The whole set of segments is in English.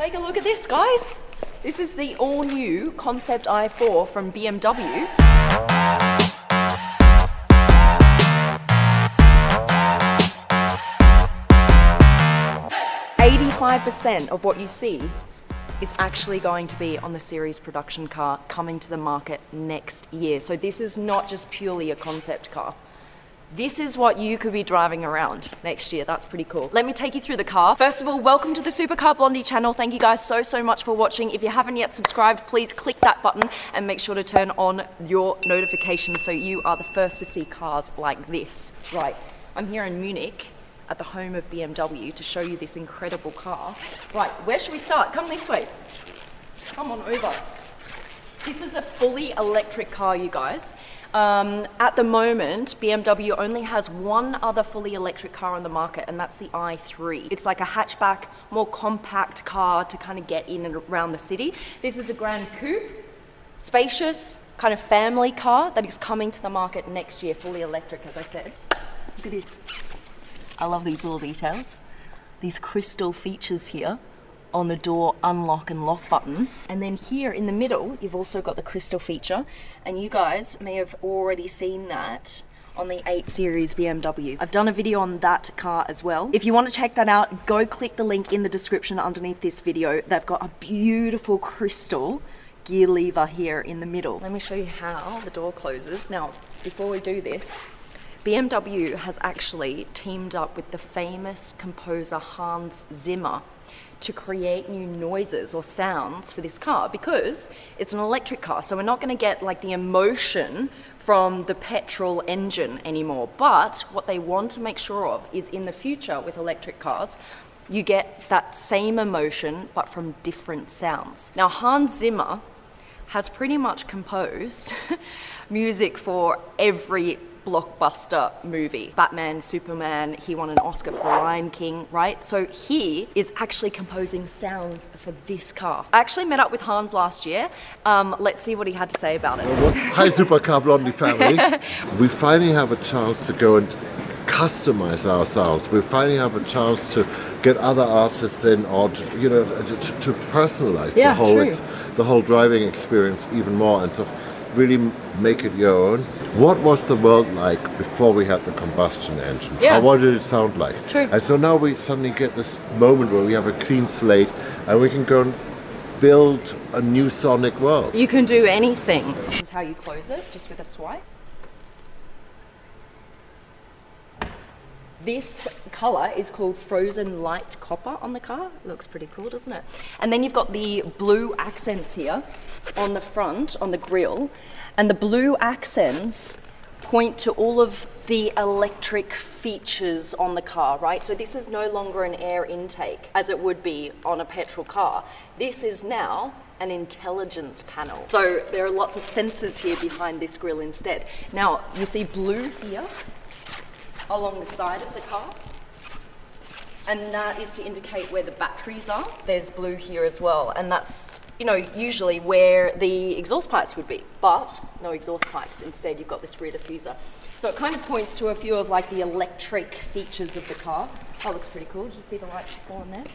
Take a look at this, guys. This is the all-new Concept i4 from BMW. 85% of what you see is actually going to be on the series production car coming to the market next year. So this is not just purely a concept car. This is what you could be driving around next year. That's pretty cool. Let me take you through the car. First of all, welcome to the Supercar Blondie channel. Thank you guys so much for watching. If you haven't yet subscribed, please click that button and make sure to turn on your notifications so you are the first to see cars like this. Right, I'm here in Munich at the home of BMW to show you this incredible car. Right, where should we start? Come this way. Come on over. This is a fully electric car, you guys. At the moment, BMW only has one other fully electric car on the market, and that's the i3. It's like a hatchback, more compact car to kind of get in and around the city. This is a Grand Coupe, spacious, kind of family car that is coming to the market next year, fully electric, as I said. Look at this. I love these little details. These crystal features here on the door unlock and lock button. And then here in the middle, you've also got the crystal feature. And you guys may have already seen that on the 8 Series BMW. I've done a video on that car as well. If you want to check that out, go click the link in the description underneath this video. They've got a beautiful crystal gear lever here in the middle. Let me show you how the door closes. Now, before we do this, BMW has actually teamed up with the famous composer Hans Zimmer to create new noises or sounds for this car because it's an electric car. So we're not going to get like the emotion from the petrol engine anymore. But what they want to make sure of is in the future with electric cars, you get that same emotion but from different sounds. Now Hans Zimmer has pretty much composed music for every blockbuster movie. Batman, Superman, he won an Oscar for The Lion King, right? So he is actually composing sounds for this car. I actually met up with Hans last year. Let's see what he had to say about it. Hi Supercar Blondie family. We finally have a chance to go and customize our sounds. We finally have a chance to get other artists in or to personalize the whole driving experience even more and to really make it your own. What was the world like before we had the combustion engine? Yeah. What did it sound like? True. And so now we suddenly get this moment where we have a clean slate and we can go and build a new sonic world. You can do anything. This is how you close it, just with a swipe. This color is called Frozen Light Copper on the car. It looks pretty cool, doesn't it? And then you've got the blue accents here on the front, on the grille. And the blue accents point to all of the electric features on the car, right? So this is no longer an air intake as it would be on a petrol car. This is now an intelligence panel. So there are lots of sensors here behind this grille instead. Now, you see blue here along the side of the car, and that is to indicate where the batteries are. There's blue here as well, and that's, you know, usually where the exhaust pipes would be, but no exhaust pipes. Instead, you've got this rear diffuser. So it kind of points to a few of like the electric features of the car. Oh, looks pretty cool. Did you see the lights just go on there?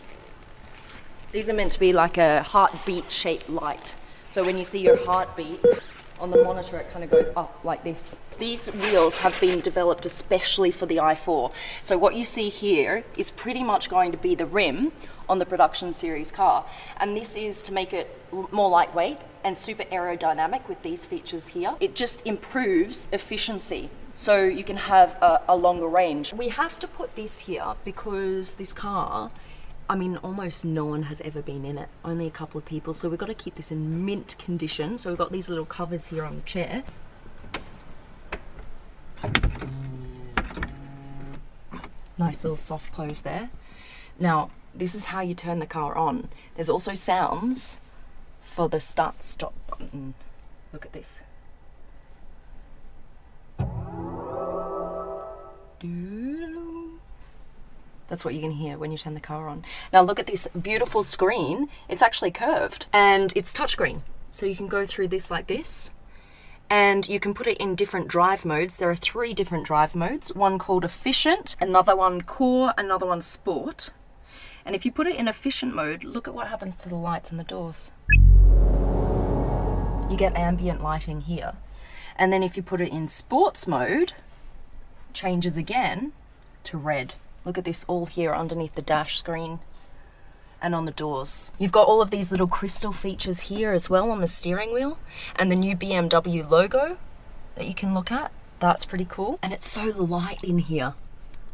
These are meant to be like a heartbeat shaped light. So when you see your heartbeat on the monitor, it kind of goes up like this. These wheels have been developed especially for the i4. So what you see here is pretty much going to be the rim on the production series car. And this is to make it more lightweight and super aerodynamic with these features here. It just improves efficiency, so you can have a longer range. We have to put this here because this car, I mean, almost no one has ever been in it. Only a couple of people. So we've got to keep this in mint condition. So we've got these little covers here on the chair. Nice little soft close there. Now, this is how you turn the car on. There's also sounds for the start stop button. Look at this. That's what you can hear when you turn the car on. Now look at this beautiful screen. It's actually curved and it's touchscreen. So you can go through this like this, and you can put it in different drive modes. There are 3 different drive modes. One called efficient, another one core, another one sport. And if you put it in efficient mode, look at what happens to the lights and the doors. You get ambient lighting here. And then if you put it in sports mode, it changes again to red. Look at this all here underneath the dash screen and on the doors. You've got all of these little crystal features here as well on the steering wheel, and the new BMW logo that you can look at. That's pretty cool. And it's so light in here.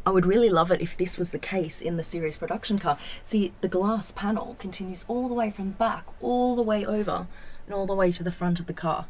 I would really love it if this was the case in the series production car. See, the glass panel continues all the way from the back, all the way over, and all the way to the front of the car.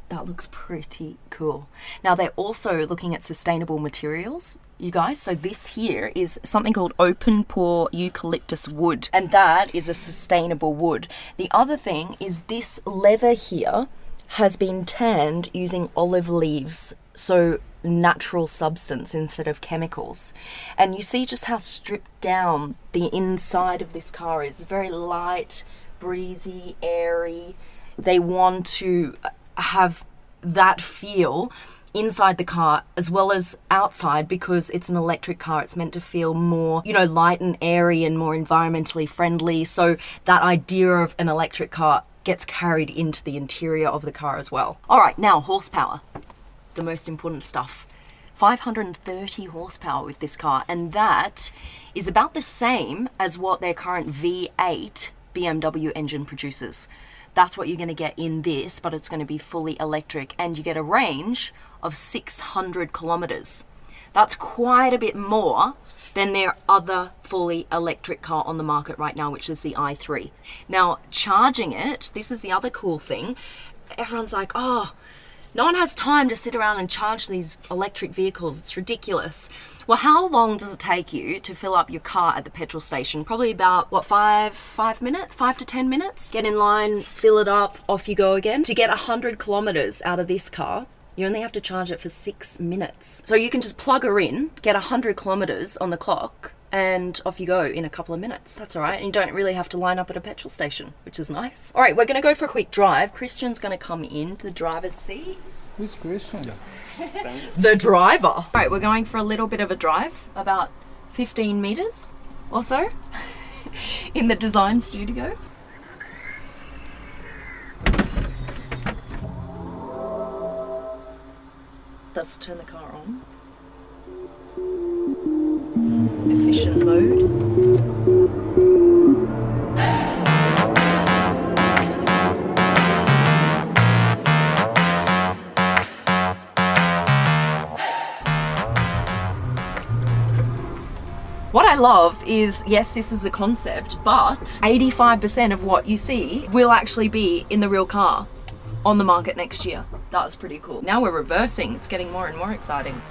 That looks pretty cool. Now, they're also looking at sustainable materials, you guys. So this here is something called open pore eucalyptus wood, and that is a sustainable wood. The other thing is this leather here has been tanned using olive leaves, so natural substance instead of chemicals. And you see just how stripped down the inside of this car is. Very light, breezy, airy. They want to have that feel inside the car as well as outside, because it's an electric car. It's meant to feel more, you know, light and airy and more environmentally friendly. So that idea of an electric car gets carried into the interior of the car as well. All right, now horsepower, the most important stuff. 530 horsepower with this car, and that is about the same as what their current V8 BMW engine produces. That's what you're going to get in this, but it's going to be fully electric, and you get a range of 600 kilometers. That's quite a bit more than their other fully electric car on the market right now, which is the i3. Now, charging it, this is the other cool thing. Everyone's like, oh, no one has time to sit around and charge these electric vehicles. It's ridiculous. Well, how long does it take you to fill up your car at the petrol station? Probably about, what, 5 minutes? 5 to 10 minutes? Get in line, fill it up, off you go again. To get 100 kilometers out of this car, you only have to charge it for 6 minutes. So you can just plug her in, get 100 kilometers on the clock, and off you go in a couple of minutes. That's all right. And you don't really have to line up at a petrol station, which is nice. All right, we're going to go for a quick drive. Christian's going to come into the driver's seat. Who's Christian? Yes. The driver. All right, we're going for a little bit of a drive, about 15 meters or so in the design studio. Let's turn the car on. Efficient mode. What I love is, yes, this is a concept, but 85% of what you see will actually be in the real car on the market next year. That's pretty cool. Now we're reversing. It's getting more and more exciting.